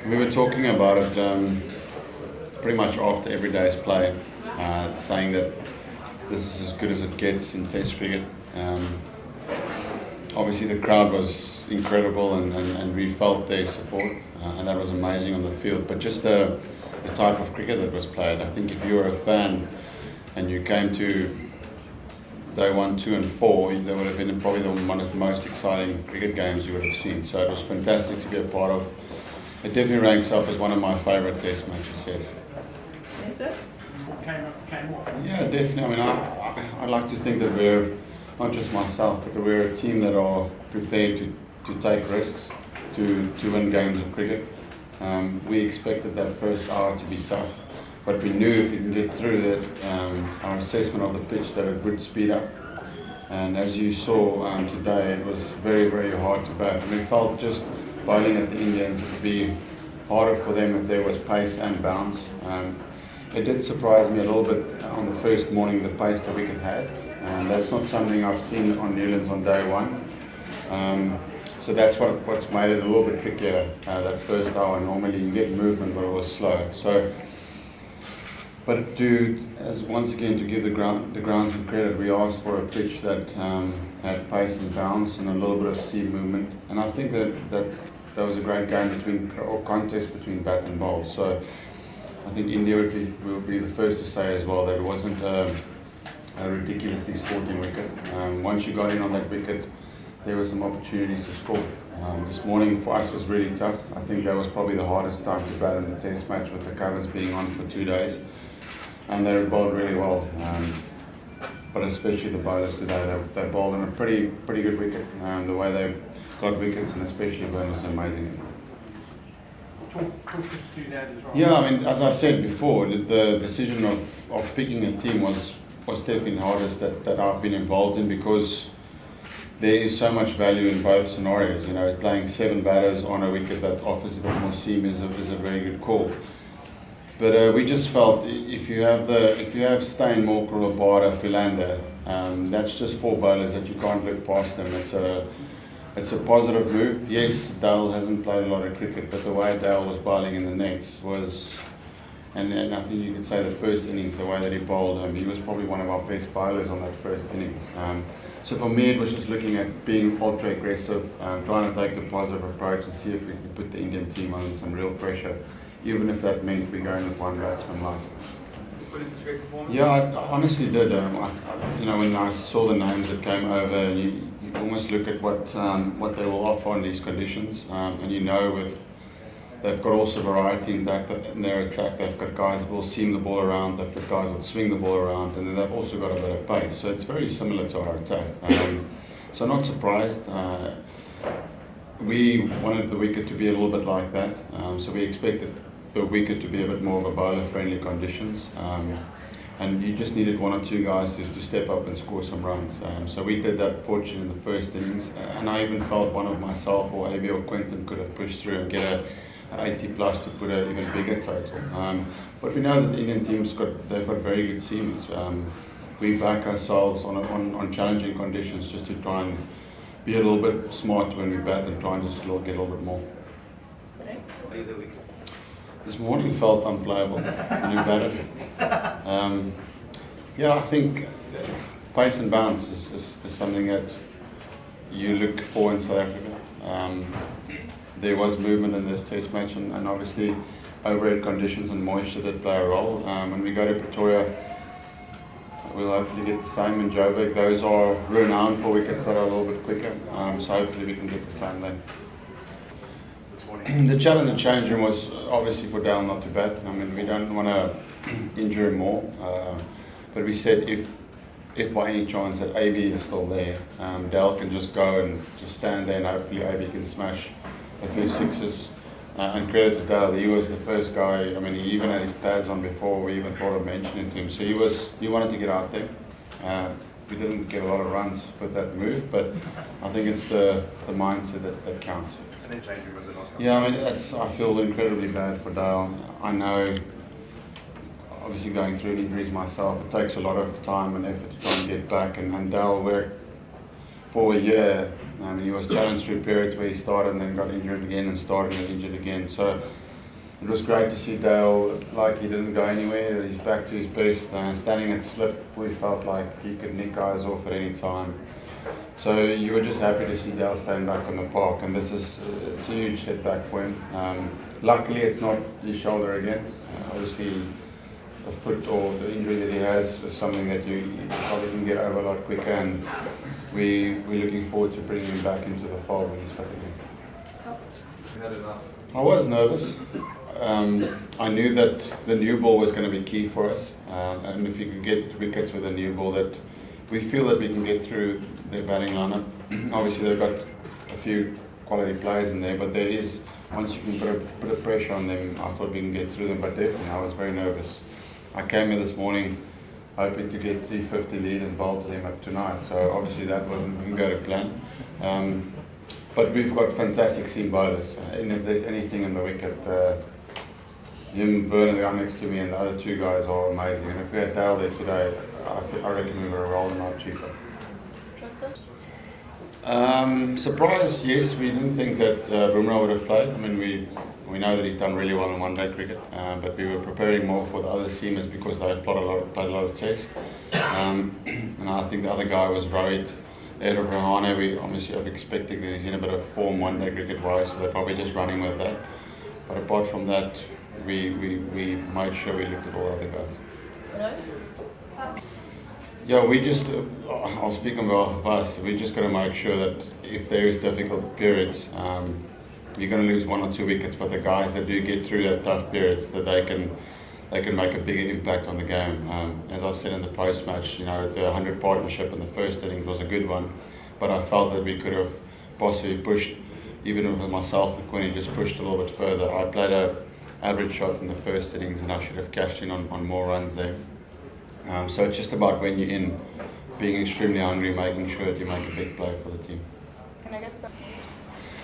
We were talking about it pretty much after every day's play, saying that this is as good as it gets in Test cricket. Obviously, the crowd was incredible, and we felt their support, and that was amazing on the field. But just the type of cricket that was played, I think if you were a fan and you came to day 1, 2, and 4, they would have been probably one of the most exciting cricket games you would have seen. So it was fantastic to be a part of. It definitely ranks up as one of my favourite Test matches, yes. Yes, sir? Came off. Yeah, definitely. I mean, I like to think that we're, not just myself, but that we're a team that are prepared to take risks, to win games of cricket. We expected that first hour to be tough, but we knew if we can get through that, our assessment of the pitch, that it would speed up. And as you saw today, it was very, very hard to bat. And we felt just bowling at the Indians, it would be harder for them if there was pace and bounce. It did surprise me a little bit on the first morning, the pace the wicket had. That's not something I've seen on Newlands on day 1. So that's what's made it a little bit trickier, that first hour. Normally you get movement, but it was slow. But once again, to give the ground some credit, we asked for a pitch that had pace and bounce and a little bit of seam movement. And I think that was a great game contest between bat and bowl. So I think India would be the first to say as well that it wasn't a ridiculously sporting wicket. Once you got in on that wicket, there were some opportunities to score. This morning for us was really tough. I think that was probably the hardest time to bat in the Test match, with the covers being on for 2 days. And they bowled really well. But especially the bowlers today, they bowled on a pretty good wicket. The way they got wickets, and especially Burn, was amazing. Talk us through that as well. Yeah, I mean, as I said before, the decision of picking a team was definitely the hardest that I've been involved in, because there is so much value in both scenarios. You know, playing 7 batters on a wicket that offers a bit more seam is a very good call. But we just felt if you have Steyn, Morkel, Bada, Philander, that's just 4 bowlers that you can't look past them. It's a positive move. Yes, Dale hasn't played a lot of cricket, but the way Dale was bowling in the nets was, and I think you could say the first innings, the way that he bowled, he was probably one of our best bowlers on that first innings. So for me, it was just looking at being ultra aggressive, trying to take the positive approach and see if we could put the Indian team under some real pressure, even if that meant we going with 1 batsman. Yeah, I honestly did. When I saw the names that came over, and you almost look at what they will offer on these conditions, and they've got also variety in their attack. They've got guys that will seam the ball around, they've got guys that swing the ball around, and then they've also got a bit of pace. So it's very similar to our attack. So not surprised. We wanted the wicket to be a little bit like that, so we expected the wicket to be a bit more of a bowler-friendly conditions. And you just needed 1 or 2 guys to step up and score some runs. So we did that, fortunately, in the first innings. And I even felt one of myself or AB or Quentin could have pushed through and get a 80 plus to put an even bigger total. But we know that the Indian team's they've got very good seamers. We back ourselves on challenging conditions just to try and be a little bit smart when we bat and try and just get a little bit more. This morning felt unplayable when we batted. I think pace and bounce is something that you look for in South Africa. There was movement in this Test match, and obviously overhead conditions and moisture did play a role. When we go to Pretoria, we'll hopefully get the same in Joburg. Those are renowned for wickets that are a little bit quicker, so hopefully we can get the same then. The challenge in the change room was obviously for Dale not to bat. I mean, we don't want to injure him more, but we said if by any chance that AB is still there, Dale can just go and just stand there, and hopefully AB can smash a few sixes. And credit to Dale, he was the first guy. I mean, he even had his pads on before we even thought of mentioning to him. So he wanted to get out there. We didn't get a lot of runs with that move, but I think it's the mindset that counts. And then change room was the last one. Yeah, I mean, I feel incredibly bad for Dale. I know, obviously going through injuries myself, it takes a lot of time and effort to try and get back. And Dale worked for a year. He was challenged through periods where he started and then got injured again and started and injured again. So it was great to see Dale, like he didn't go anywhere, he's back to his best. Standing at slip, we felt like he could nick guys off at any time. So you were just happy to see Dale staying back on the park, and this is it's a huge setback for him. Luckily, it's not his shoulder again. Obviously, the foot or the injury that he has is something that you probably can get over a lot quicker, and we're looking forward to bringing him back into the fold when he's fit again. You had enough. I was nervous. I knew that the new ball was going to be key for us, and if you could get wickets with a new ball, that we feel that we can get through their batting lineup. Obviously, they've got a few quality players in there, but there is, once you can put a pressure on them, I thought we can get through them. But definitely, I was very nervous. I came here this morning hoping to get 350 lead and bowl to them up tonight. So obviously that didn't go to plan. But we've got fantastic seam bowlers, and if there's anything in the wicket, him, Vernon, the guy next to me, and the other two guys are amazing. And if we had Dale there today, I reckon we would have rolled him out cheaper. Surprise, yes. We didn't think that Bumrah would have played. I mean, we know that he's done really well in one-day cricket, but we were preparing more for the other seamers because they've played a lot of tests. And I think the other guy was Rohit. Ahead of Rahane, we obviously have expected that he's in a bit of form one-day cricket-wise, so they're probably just running with that. But apart from that, we made sure we looked at all the other guys. Yeah, we just, I'll speak on behalf of us, we just got to make sure that if there is difficult periods, you're going to lose 1 or 2 wickets, but the guys that do get through that tough periods, that they can make a bigger impact on the game. As I said in the post-match, the 100 partnership in the first innings was a good one, but I felt that we could have possibly pushed, even with myself and Quinny, just pushed a little bit further. I played an average shot in the first innings and I should have cashed in on more runs there. So it's just about when you're in, being extremely hungry, making sure that you make a big play for the team. Can I get the...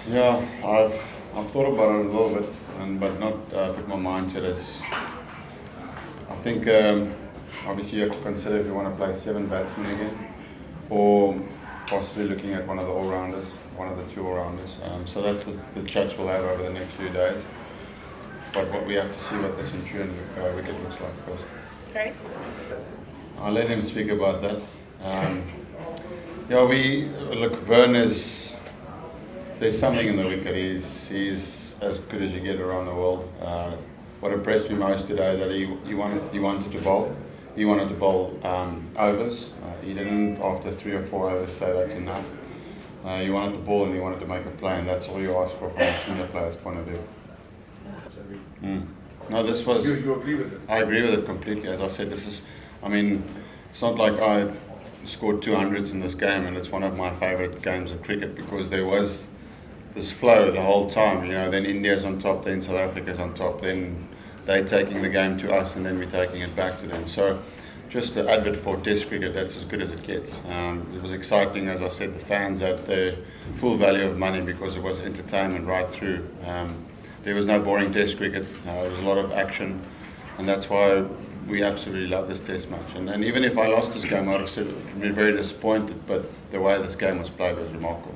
Yeah, I've thought about it a little bit, but not put my mind to it. I think obviously you have to consider if you want to play 7 batsmen again, or possibly looking at one of the all-rounders, one of the 2 all-rounders. So that's the chats we'll have over the next few days. But what we have to see what the Centurion wicket looks like first. Right. I'll let him speak about that. Vern is, there's something in the wicket. He's as good as you get around the world. What impressed me most today that he wanted to bowl. He wanted to bowl overs. He didn't, after 3 or 4 overs, say that's enough. He wanted to bowl and he wanted to make a play, and that's all you ask for from a senior player's point of view. No, this was... You agree with it? I agree with it completely. As I said, it's not like I scored 200s in this game and it's one of my favourite games of cricket because there was this flow the whole time. Then India's on top, then South Africa's on top, then they're taking the game to us and then we're taking it back to them. So just the advert for Test cricket, that's as good as it gets. It was exciting, as I said, the fans had their full value of money because it was entertainment right through. There was no boring Test cricket. There was a lot of action, and that's why we absolutely love this Test match. And even if I lost this game, I would have been very disappointed, but the way this game was played was remarkable.